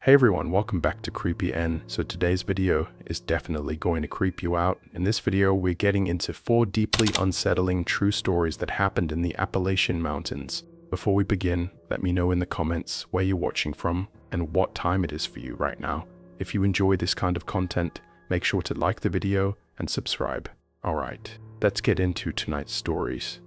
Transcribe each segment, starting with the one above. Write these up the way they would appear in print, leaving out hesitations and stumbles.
Hey everyone, welcome back to Creepy N. So today's video is definitely going to creep you out. In this video, we're getting into 4 deeply unsettling true stories that happened in the Appalachian Mountains. Before we begin, let me know in the comments where you're watching from and what time it is for you right now. If you enjoy this kind of content, make sure to like the video and subscribe. Alright, let's get into tonight's stories.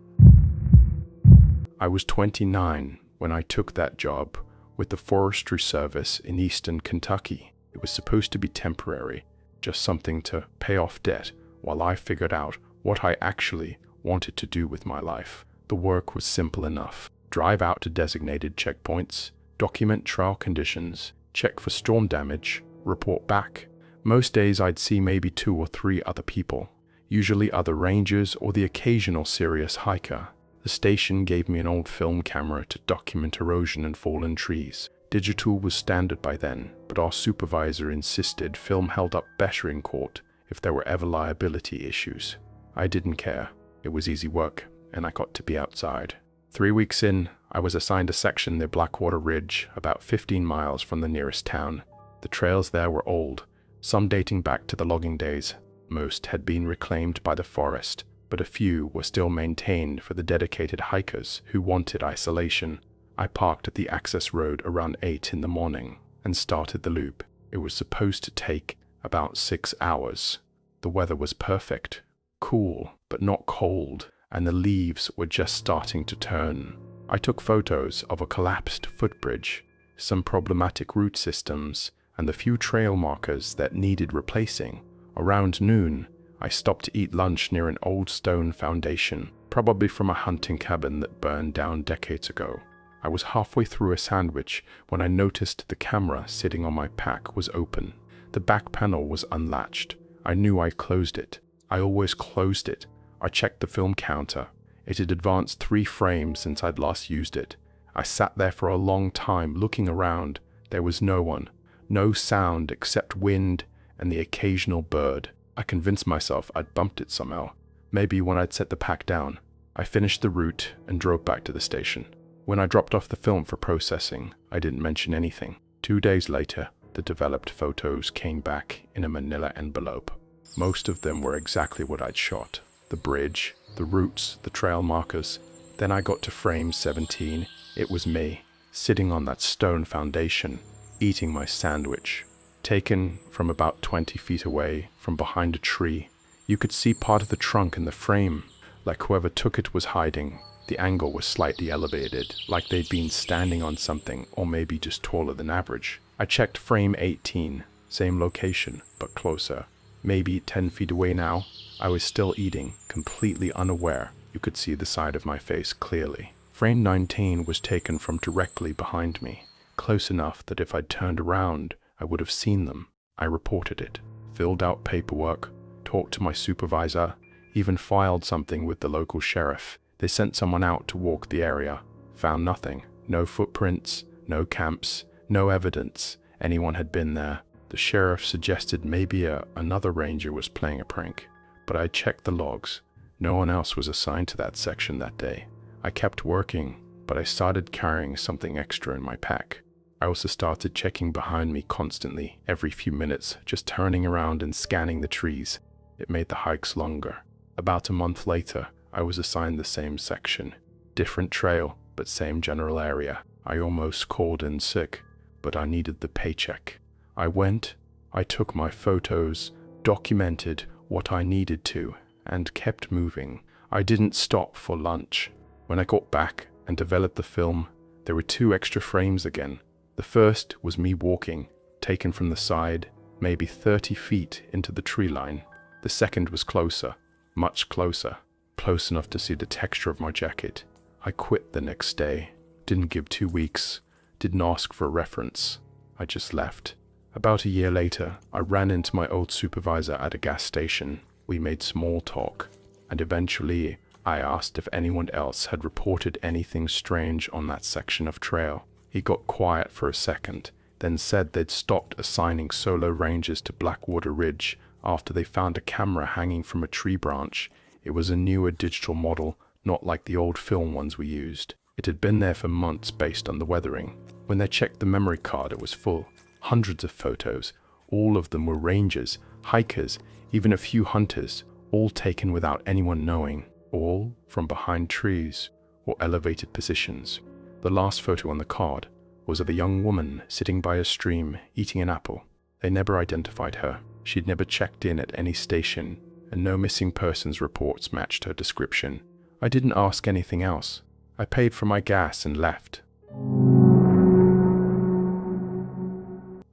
I was 29 when I took that job with the Forestry Service in eastern Kentucky. It was supposed to be temporary, just something to pay off debt while I figured out what I actually wanted to do with my life. The work was simple enough. Drive out to designated checkpoints, document trail conditions, check for storm damage, report back. Most days I'd see maybe 2 or 3 other people, usually other rangers or the occasional serious hiker. The station gave me an old film camera to document erosion and fallen trees. Digital was standard by then, but our supervisor insisted film held up better in court if there were ever liability issues. I didn't care. It was easy work, and I got to be outside. 3 weeks in, I was assigned a section near Blackwater Ridge, about 15 miles from the nearest town. The trails there were old, some dating back to the logging days. Most had been reclaimed by the forest, but a few were still maintained for the dedicated hikers who wanted isolation. I parked at the access road around 8 in the morning and started the loop. It was supposed to take about 6 hours. The weather was perfect, cool but not cold, and the leaves were just starting to turn. I took photos of a collapsed footbridge, some problematic root systems, and the few trail markers that needed replacing. Around noon, I stopped to eat lunch near an old stone foundation, probably from a hunting cabin that burned down decades ago. I was halfway through a sandwich when I noticed the camera sitting on my pack was open. The back panel was unlatched. I knew I closed it. I always closed it. I checked the film counter. It had advanced 3 frames since I'd last used it. I sat there for a long time looking around. There was no one, no sound except wind and the occasional bird. I convinced myself I'd bumped it somehow, maybe when I'd set the pack down. I finished the route and drove back to the station. When I dropped off the film for processing, I didn't mention anything. 2 days later, the developed photos came back in a manila envelope. Most of them were exactly what I'd shot. The bridge, the roots, the trail markers. Then I got to frame 17. It was me, sitting on that stone foundation, eating my sandwich. Taken from about 20 feet away, from behind a tree. You could see part of the trunk in the frame, like whoever took it was hiding. The angle was slightly elevated, like they'd been standing on something, or maybe just taller than average. I checked frame 18, same location, but closer. Maybe 10 feet away now. I was still eating, completely unaware. You could see the side of my face clearly. Frame 19 was taken from directly behind me, close enough that if I'd turned around, I would have seen them. I reported it, filled out paperwork, talked to my supervisor, even filed something with the local sheriff. They sent someone out to walk the area. Found nothing. No footprints, no camps, no evidence anyone had been there. The sheriff suggested maybe another ranger was playing a prank, but I checked the logs. No one else was assigned to that section that day. I kept working, but I started carrying something extra in my pack. I also started checking behind me constantly, every few minutes, just turning around and scanning the trees. It made the hikes longer. About a month later, I was assigned the same section. Different trail, but same general area. I almost called in sick, but I needed the paycheck. I went, I took my photos, documented what I needed to, and kept moving. I didn't stop for lunch. When I got back and developed the film, there were 2 extra frames again. The first was me walking, taken from the side, maybe 30 feet into the tree line. The second was closer, much closer, close enough to see the texture of my jacket. I quit the next day, didn't give 2 weeks, didn't ask for a reference. I just left. About a year later, I ran into my old supervisor at a gas station. We made small talk, and eventually I asked if anyone else had reported anything strange on that section of trail. He got quiet for a second, then said they'd stopped assigning solo rangers to Blackwater Ridge after they found a camera hanging from a tree branch. It was a newer digital model, not like the old film ones we used. It had been there for months based on the weathering. When they checked the memory card, it was full. Hundreds of photos. All of them were rangers, hikers, even a few hunters, all taken without anyone knowing, all from behind trees or elevated positions. The last photo on the card was of a young woman sitting by a stream eating an apple. They never identified her. She'd never checked in at any station, and no missing persons reports matched her description. I didn't ask anything else. I paid for my gas and left.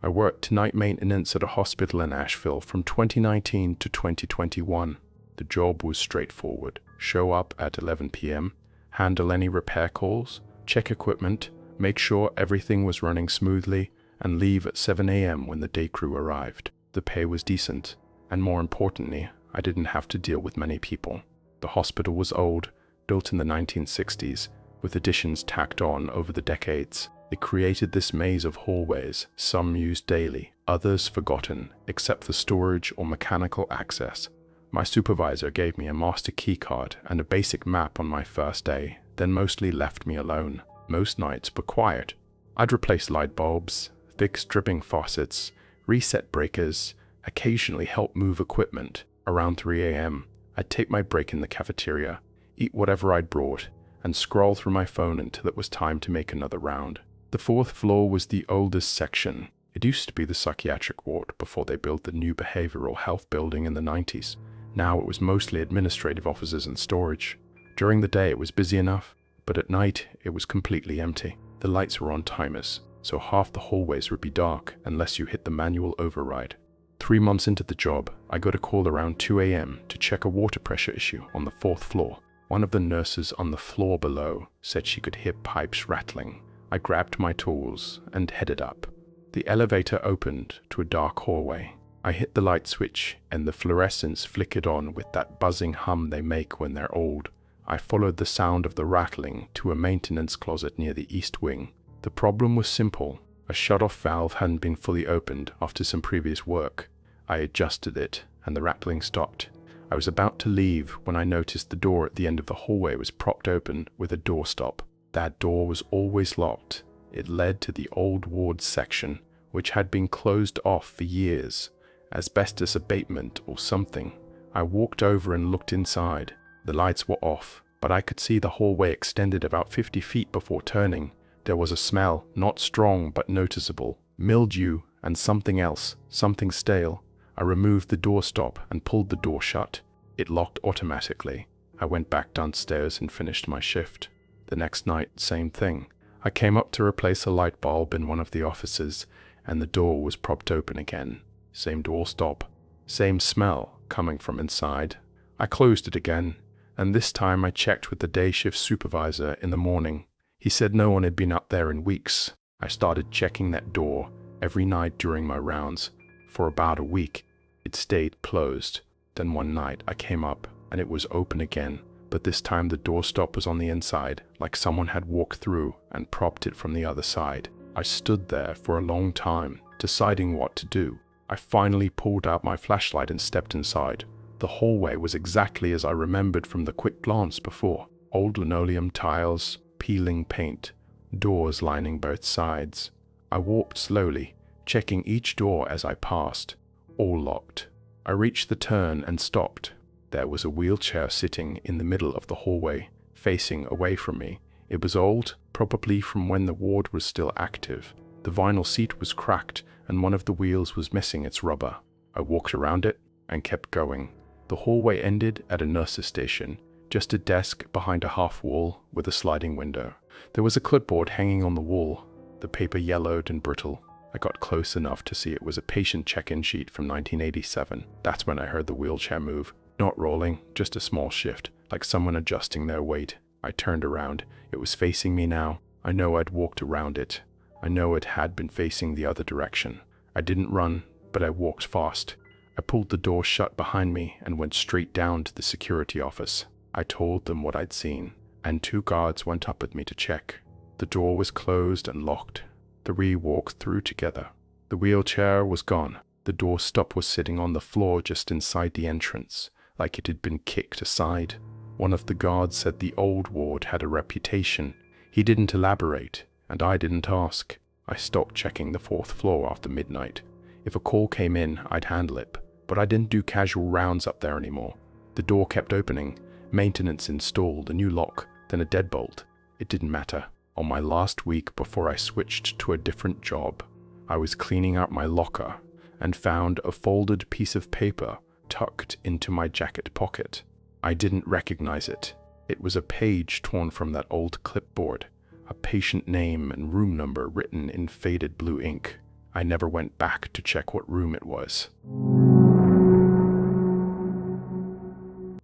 I worked night maintenance at a hospital in Asheville from 2019 to 2021. The job was straightforward. Show up at 11 p.m., handle any repair calls, check equipment, make sure everything was running smoothly, and leave at 7 a.m. when the day crew arrived. The pay was decent, and more importantly, I didn't have to deal with many people. The hospital was old, built in the 1960s, with additions tacked on over the decades. It created this maze of hallways, some used daily, others forgotten, except for storage or mechanical access. My supervisor gave me a master key card and a basic map on my first day, then mostly left me alone. Most nights were quiet. I'd replace light bulbs, fix dripping faucets, reset breakers, occasionally help move equipment. Around 3 a.m., I'd take my break in the cafeteria, eat whatever I'd brought, and scroll through my phone until it was time to make another round. The fourth floor was the oldest section. It used to be the psychiatric ward before they built the new behavioral health building in the 90s. Now it was mostly administrative offices and storage. During the day it was busy enough, but at night it was completely empty. The lights were on timers, so half the hallways would be dark unless you hit the manual override. 3 months into the job, I got a call around 2 a.m. to check a water pressure issue on the 4th floor. One of the nurses on the floor below said she could hear pipes rattling. I grabbed my tools and headed up. The elevator opened to a dark hallway. I hit the light switch and the fluorescents flickered on with that buzzing hum they make when they're old. I followed the sound of the rattling to a maintenance closet near the east wing. The problem was simple. A shut-off valve hadn't been fully opened after some previous work. I adjusted it and the rattling stopped. I was about to leave when I noticed the door at the end of the hallway was propped open with a doorstop. That door was always locked. It led to the old ward section, which had been closed off for years. Asbestos abatement or something. I walked over and looked inside. The lights were off, but I could see the hallway extended about 50 feet before turning. There was a smell, not strong but noticeable. Mildew and something else, something stale. I removed the doorstop and pulled the door shut. It locked automatically. I went back downstairs and finished my shift. The next night, same thing. I came up to replace a light bulb in one of the offices, and the door was propped open again. Same doorstop. Same smell coming from inside. I closed it again, and this time I checked with the day shift supervisor in the morning. He said no one had been up there in weeks. I started checking that door every night during my rounds. For about a week, it stayed closed. Then one night I came up, and it was open again. But this time the doorstop was on the inside, like someone had walked through and propped it from the other side. I stood there for a long time, deciding what to do. I finally pulled out my flashlight and stepped inside. The hallway was exactly as I remembered from the quick glance before. Old linoleum tiles, peeling paint, doors lining both sides. I walked slowly, checking each door as I passed. All locked. I reached the turn and stopped. There was a wheelchair sitting in the middle of the hallway, facing away from me. It was old, probably from when the ward was still active. The vinyl seat was cracked, and one of the wheels was missing its rubber. I walked around it and kept going. The hallway ended at a nurse's station, just a desk behind a half wall with a sliding window. There was a clipboard hanging on the wall, the paper yellowed and brittle. I got close enough to see it was a patient check-in sheet from 1987. That's when I heard the wheelchair move. Not rolling, just a small shift, like someone adjusting their weight. I turned around. It was facing me now. I know I'd walked around it. I know it had been facing the other direction. I didn't run, but I walked fast. I pulled the door shut behind me and went straight down to the security office. I told them what I'd seen, and 2 guards went up with me to check. The door was closed and locked. 3 walked through together. The wheelchair was gone. The doorstop was sitting on the floor just inside the entrance, like it had been kicked aside. One of the guards said the old ward had a reputation. He didn't elaborate, and I didn't ask. I stopped checking the 4th floor after midnight. If a call came in, I'd handle it, but I didn't do casual rounds up there anymore. The door kept opening, maintenance installed, a new lock, then a deadbolt. It didn't matter. On my last week before I switched to a different job, I was cleaning out my locker and found a folded piece of paper tucked into my jacket pocket. I didn't recognize it. It was a page torn from that old clipboard, a patient name and room number written in faded blue ink. I never went back to check what room it was.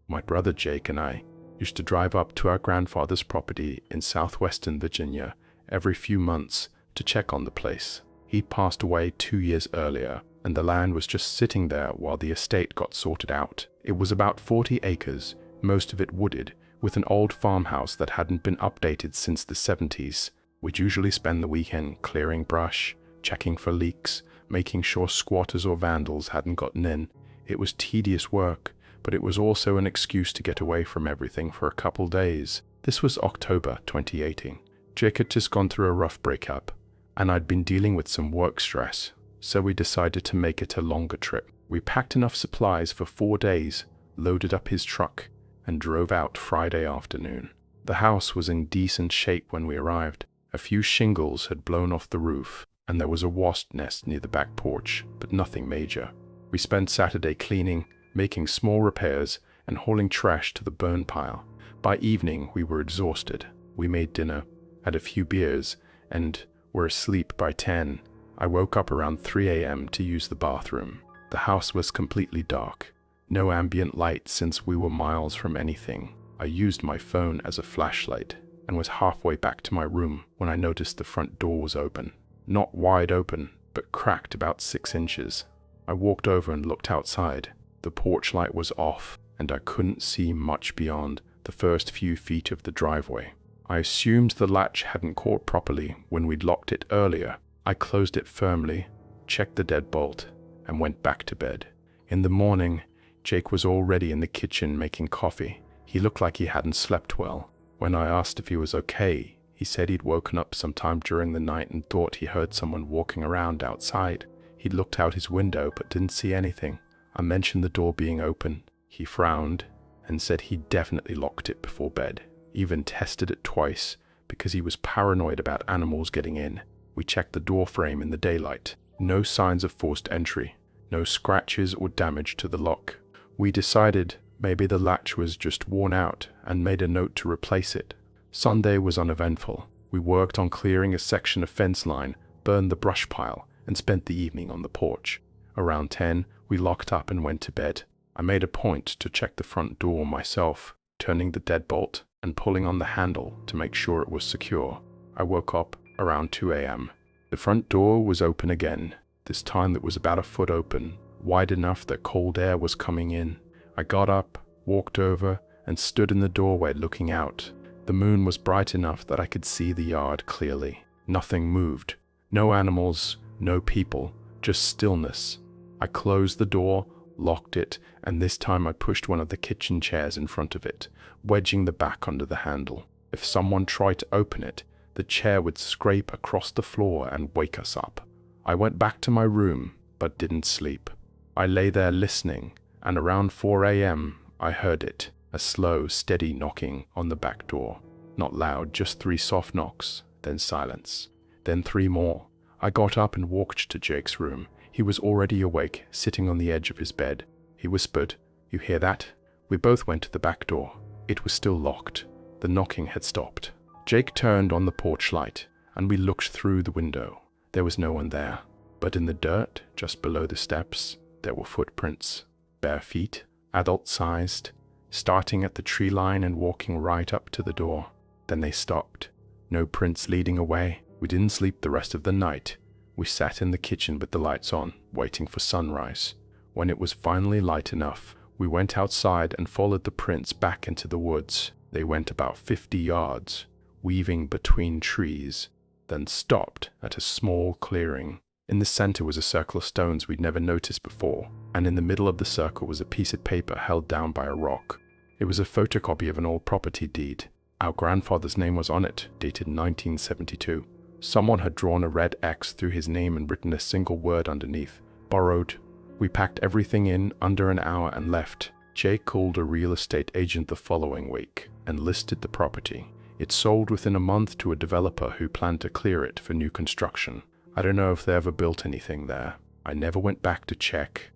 My brother Jake and I used to drive up to our grandfather's property in southwestern Virginia every few months to check on the place. He'd passed away 2 years earlier, and the land was just sitting there while the estate got sorted out. It was about 40 acres, most of it wooded, with an old farmhouse that hadn't been updated since the 70s. We'd usually spend the weekend clearing brush, checking for leaks, making sure squatters or vandals hadn't gotten in. It was tedious work, but it was also an excuse to get away from everything for a couple days. This was October 2018. Jake had just gone through a rough breakup, and I'd been dealing with some work stress, so we decided to make it a longer trip. We packed enough supplies for 4 days, loaded up his truck, and drove out Friday afternoon. The house was in decent shape when we arrived. A few shingles had blown off the roof, and there was a wasp nest near the back porch, but nothing major. We spent Saturday cleaning, making small repairs, and hauling trash to the burn pile. By evening, we were exhausted. We made dinner, had a few beers, and were asleep by 10. I woke up around 3 a.m. to use the bathroom. The house was completely dark. No ambient light since we were miles from anything. I used my phone as a flashlight and was halfway back to my room when I noticed the front door was open. Not wide open, but cracked about 6 inches. I walked over and looked outside. The porch light was off, and I couldn't see much beyond the first few feet of the driveway. I assumed the latch hadn't caught properly when we'd locked it earlier. I closed it firmly, checked the deadbolt, and went back to bed. In the morning, Jake was already in the kitchen making coffee. He looked like he hadn't slept well. When I asked if he was okay, he said he'd woken up sometime during the night and thought he heard someone walking around outside. He'd looked out his window but didn't see anything. I mentioned the door being open. He frowned and said he definitely locked it before bed. Even tested it twice because he was paranoid about animals getting in. We checked the door frame in the daylight. No signs of forced entry. No scratches or damage to the lock. We decided maybe the latch was just worn out and made a note to replace it. Sunday was uneventful. We worked on clearing a section of fence line, burned the brush pile, and spent the evening on the porch. Around 10, we locked up and went to bed. I made a point to check the front door myself, turning the deadbolt and pulling on the handle to make sure it was secure. I woke up around 2 a.m. The front door was open again. This time it was about a foot open, wide enough that cold air was coming in. I got up, walked over, and stood in the doorway looking out. The moon was bright enough that I could see the yard clearly. Nothing moved. No animals, no people, just stillness. I closed the door, locked it, and this time I pushed one of the kitchen chairs in front of it, wedging the back under the handle. If someone tried to open it, the chair would scrape across the floor and wake us up. I went back to my room, but didn't sleep. I lay there listening, and around 4 a.m. I heard it, a slow, steady knocking on the back door. Not loud, just 3 soft knocks, then silence, then 3 more. I got up and walked to Jake's room. He was already awake, sitting on the edge of his bed. He whispered, "You hear that?" We both went to the back door. It was still locked. The knocking had stopped. Jake turned on the porch light, and we looked through the window. There was no one there. But in the dirt, just below the steps, there were footprints. Bare feet, adult-sized, starting at the tree line and walking right up to the door. Then they stopped. No prints leading away. We didn't sleep the rest of the night. We sat in the kitchen with the lights on, waiting for sunrise. When it was finally light enough, we went outside and followed the prints back into the woods. They went about 50 yards, weaving between trees, then stopped at a small clearing. In the center was a circle of stones we'd never noticed before, and in the middle of the circle was a piece of paper held down by a rock. It was a photocopy of an old property deed. Our grandfather's name was on it, dated 1972. Someone had drawn a red X through his name and written a single word underneath: borrowed. We packed everything in under an hour and left. Jay called a real estate agent the following week and listed the property. It sold within a month to a developer who planned to clear it for new construction. I don't know if they ever built anything there. I never went back to check.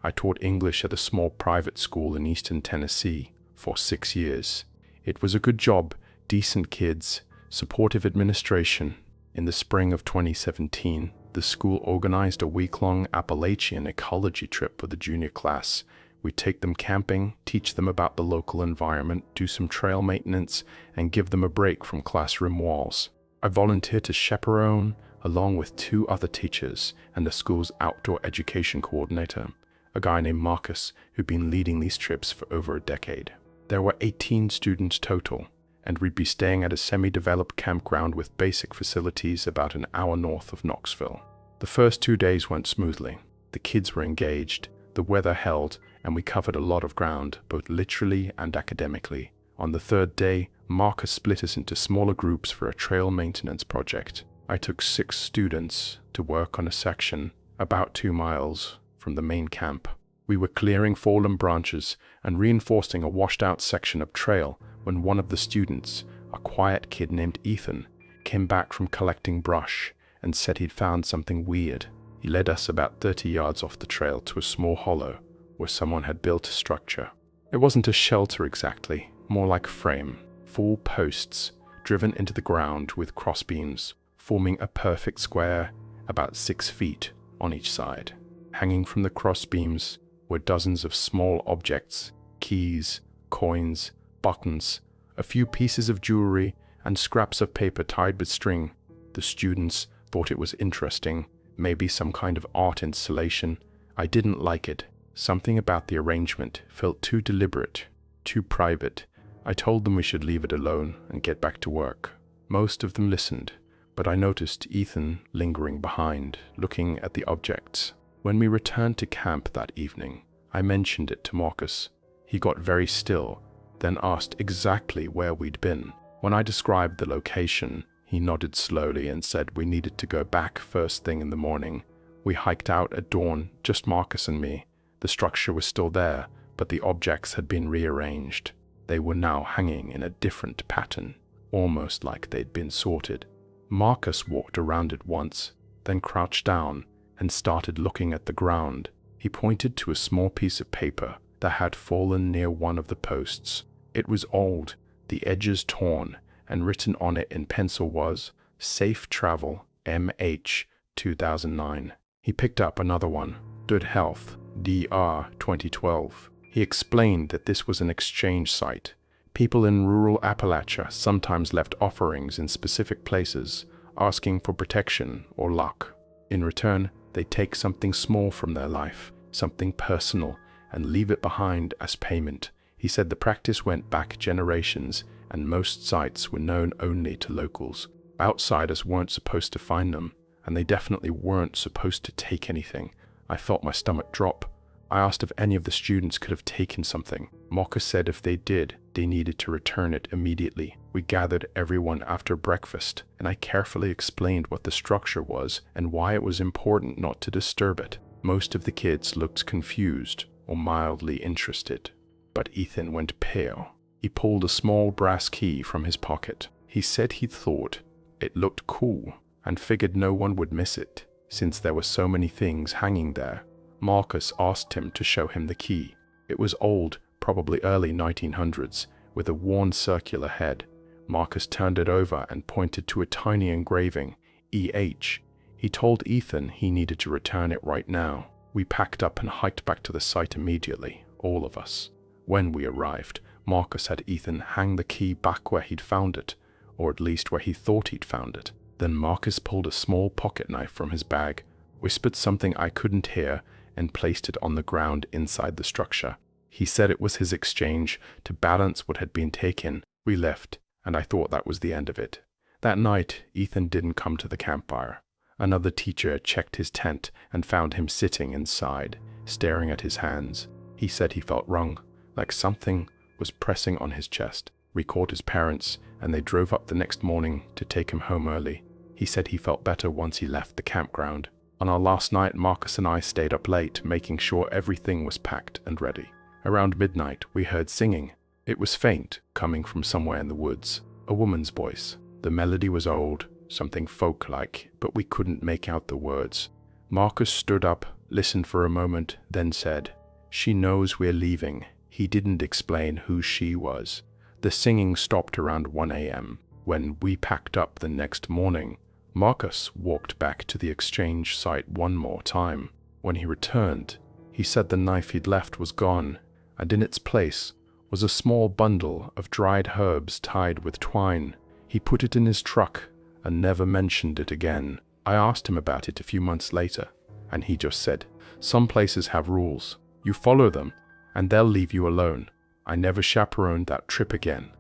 I taught English at a small private school in eastern Tennessee for 6 years. It was a good job, decent kids, supportive administration. In the spring of 2017, the school organized a week-long Appalachian ecology trip for the junior class. We'd take them camping, teach them about the local environment, do some trail maintenance, and give them a break from classroom walls. I volunteered to chaperone, along with 2 other teachers and the school's outdoor education coordinator, a guy named Marcus, who'd been leading these trips for over a decade. There were 18 students total, and we'd be staying at a semi-developed campground with basic facilities about an hour north of Knoxville. The first 2 days went smoothly. The kids were engaged, the weather held, and we covered a lot of ground, both literally and academically. On the 3rd day, Marcus split us into smaller groups for a trail maintenance project. I took 6 students to work on a section about 2 miles from the main camp. We were clearing fallen branches and reinforcing a washed-out section of trail when one of the students, a quiet kid named Ethan, came back from collecting brush and said he'd found something weird. He led us about 30 yards off the trail to a small hollow where someone had built a structure. It wasn't a shelter exactly, more like a frame. 4 posts driven into the ground with crossbeams, forming a perfect square about 6 feet on each side. Hanging from the crossbeams were dozens of small objects: keys, coins, buttons, a few pieces of jewelry, and scraps of paper tied with string. The students thought it was interesting, maybe some kind of art installation. I didn't like it. Something about the arrangement felt too deliberate, too private. I told them we should leave it alone and get back to work. Most of them listened, but I noticed Ethan lingering behind, looking at the objects. When we returned to camp that evening, I mentioned it to Marcus. He got very still, then asked exactly where we'd been. When I described the location, he nodded slowly and said we needed to go back first thing in the morning. We hiked out at dawn, just Marcus and me. The structure was still there, but the objects had been rearranged. They were now hanging in a different pattern, almost like they'd been sorted. Marcus walked around it once, then crouched down and started looking at the ground. He pointed to a small piece of paper that had fallen near one of the posts. It was old, the edges torn, and written on it in pencil was, "Safe Travel, MH, 2009. He picked up another one, Good Health, DR, 2012. He explained that this was an exchange site. People in rural Appalachia sometimes left offerings in specific places, asking for protection or luck. In return, they take something small from their life, something personal, and leave it behind as payment. He said the practice went back generations, and most sites were known only to locals. Outsiders weren't supposed to find them, and they definitely weren't supposed to take anything. I felt my stomach drop. I asked if any of the students could have taken something. Marcus said if they did, they needed to return it immediately. We gathered everyone after breakfast, and I carefully explained what the structure was and why it was important not to disturb it. Most of the kids looked confused or mildly interested, but Ethan went pale. He pulled a small brass key from his pocket. He said he thought it looked cool and figured no one would miss it, since there were so many things hanging there. Marcus asked him to show him the key. It was old, probably early 1900s, with a worn circular head. Marcus turned it over and pointed to a tiny engraving, EH. He told Ethan he needed to return it right now. We packed up and hiked back to the site immediately, all of us. When we arrived, Marcus had Ethan hang the key back where he'd found it, or at least where he thought he'd found it. Then Marcus pulled a small pocket knife from his bag, whispered something I couldn't hear, and placed it on the ground inside the structure. He said it was his exchange to balance what had been taken. We left, and I thought that was the end of it. That night, Ethan didn't come to the campfire. Another teacher checked his tent and found him sitting inside, staring at his hands. He said he felt wrong, like something was pressing on his chest. recalled his parents, and they drove up the next morning to take him home early. He said he felt better once he left the campground. On our last night, Marcus and I stayed up late, making sure everything was packed and ready. Around midnight, we heard singing. It was faint, coming from somewhere in the woods. A woman's voice. The melody was old, something folk-like, but we couldn't make out the words. Marcus stood up, listened for a moment, then said, "She knows we're leaving." He didn't explain who she was. The singing stopped around 1 a.m. When we packed up the next morning, Marcus walked back to the exchange site one more time. When he returned, he said the knife he'd left was gone, and in its place was a small bundle of dried herbs tied with twine. He put it in his truck and never mentioned it again. I asked him about it a few months later, and he just said, "Some places have rules. You follow them, and they'll leave you alone." I never chaperoned that trip again.